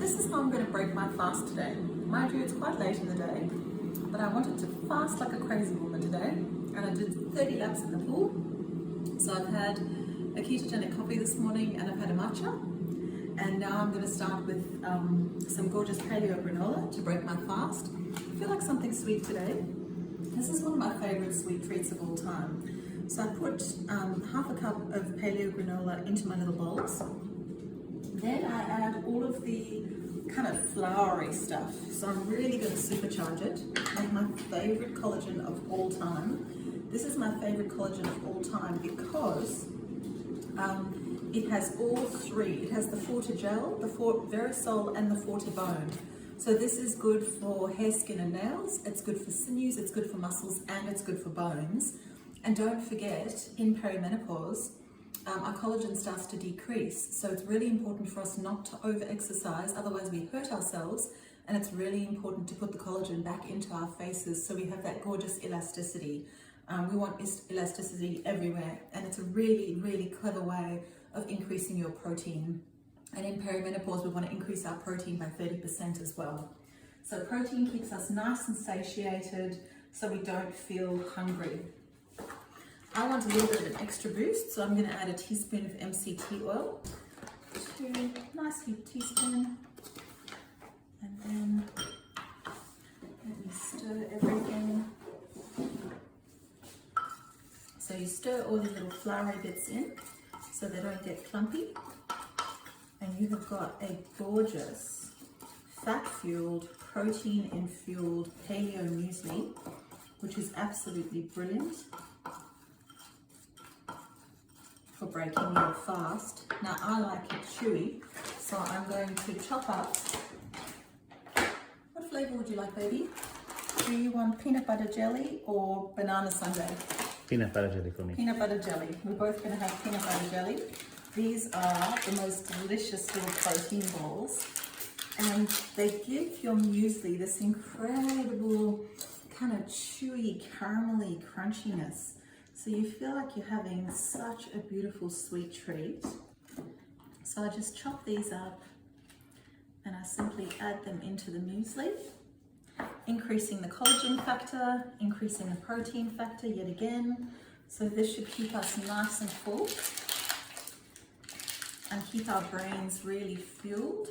This is how I'm going to break my fast today. Mind you, it's quite late in the day, but I wanted to fast like a crazy woman today, and I did 30 laps in the pool. So I've had a ketogenic coffee this morning, and I've had a matcha, and now I'm going to start with some gorgeous paleo granola to break my fast. I feel like something sweet today. This is one of my favorite sweet treats of all time. So I put half a cup of paleo granola into my little bowls. Then I add all of the kind of floury stuff. So I'm really going to supercharge it. Make my favorite collagen of all time. This is my favorite collagen of all time because it has all three. It has the Forte gel, the Verisol, and the Forte bone. So this is good for hair, skin, and nails. It's good for sinews, it's good for muscles, and it's good for bones. And don't forget, in perimenopause, our collagen starts to decrease. So it's really important for us not to over-exercise, otherwise we hurt ourselves. And it's really important to put the collagen back into our faces so we have that gorgeous elasticity. We want elasticity everywhere, and it's a really, really clever way of increasing your protein. And in perimenopause, we want to increase our protein by 30% as well. So protein keeps us nice and satiated so we don't feel hungry. I want a little bit of an extra boost, so I'm going to add a teaspoon of MCT oil. 2 nice heaped teaspoons. And then let me stir everything. So you stir all the little floury bits in so they don't get clumpy. And you have got a gorgeous fat-fueled, protein-infueled paleo muesli, which is absolutely brilliant for breaking your fast. Now I like it chewy, so I'm going to chop up. What flavor would you like, baby? Do you want peanut butter jelly or banana sundae? Peanut butter jelly for me. Peanut butter jelly. We're both going to have peanut butter jelly. These are the most delicious little protein balls, and they give your muesli this incredible kind of chewy, caramelly crunchiness. So you feel like you're having such a beautiful sweet treat. So I just chop these up and I simply add them into the muesli, increasing the collagen factor, increasing the protein factor yet again. So this should keep us nice and full and keep our brains really fueled.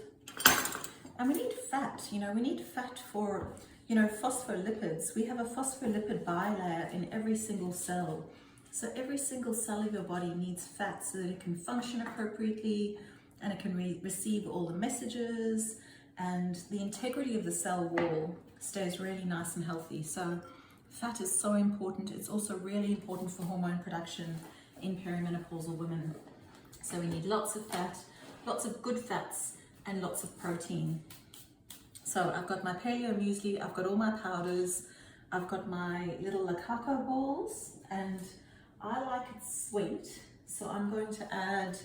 And we need fat, we need fat for, phospholipids. We have a phospholipid bilayer in every single cell. So every single cell of your body needs fat so that it can function appropriately and it can receive all the messages, and the integrity of the cell wall stays really nice and healthy. So fat is so important. It's also really important for hormone production in perimenopausal women. So we need lots of fat, lots of good fats, and lots of protein. So I've got my paleo muesli, I've got all my powders, I've got my little lakako balls, and I like it sweet. So I'm going to add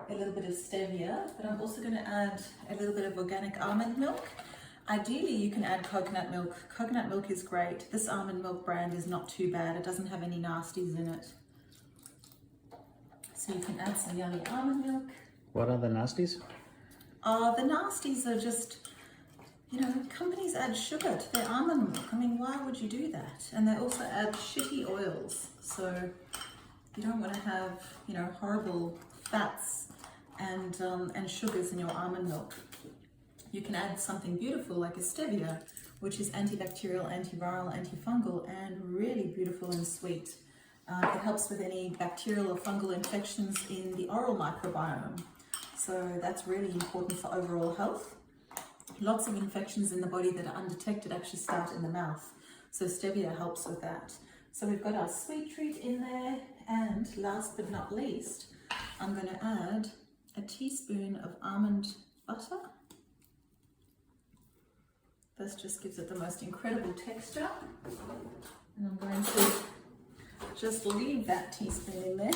a little bit of stevia, but I'm also going to add a little bit of organic almond milk. Ideally, you can add coconut milk. Coconut milk is great. This almond milk brand is not too bad. It doesn't have any nasties in it. So you can add some yummy almond milk. What are the nasties? The nasties are just, companies add sugar to their almond milk. I mean, why would you do that? And they also add shitty oils. So you don't want to have, horrible fats and sugars in your almond milk. You can add something beautiful like a stevia, which is antibacterial, antiviral, antifungal, and really beautiful and sweet. It helps with any bacterial or fungal infections in the oral microbiome. So that's really important for overall health. Lots of infections in the body that are undetected actually start in the mouth. So stevia helps with that. So we've got our sweet treat in there. And last but not least, I'm going to add a teaspoon of almond butter. This just gives it the most incredible texture. And I'm going to just leave that teaspoon in there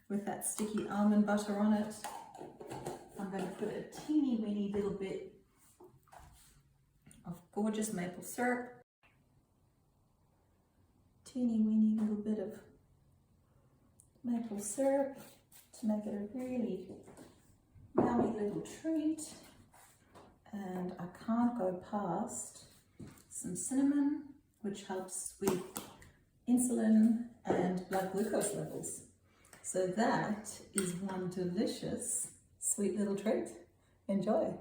with that sticky almond butter on it. I'm going to put a teeny weeny little bit of gorgeous maple syrup. Teeny weeny little bit of maple syrup to make it a really yummy little treat. And I can't go past some cinnamon, which helps with insulin and blood glucose levels. So that is one delicious, sweet little treat. Enjoy.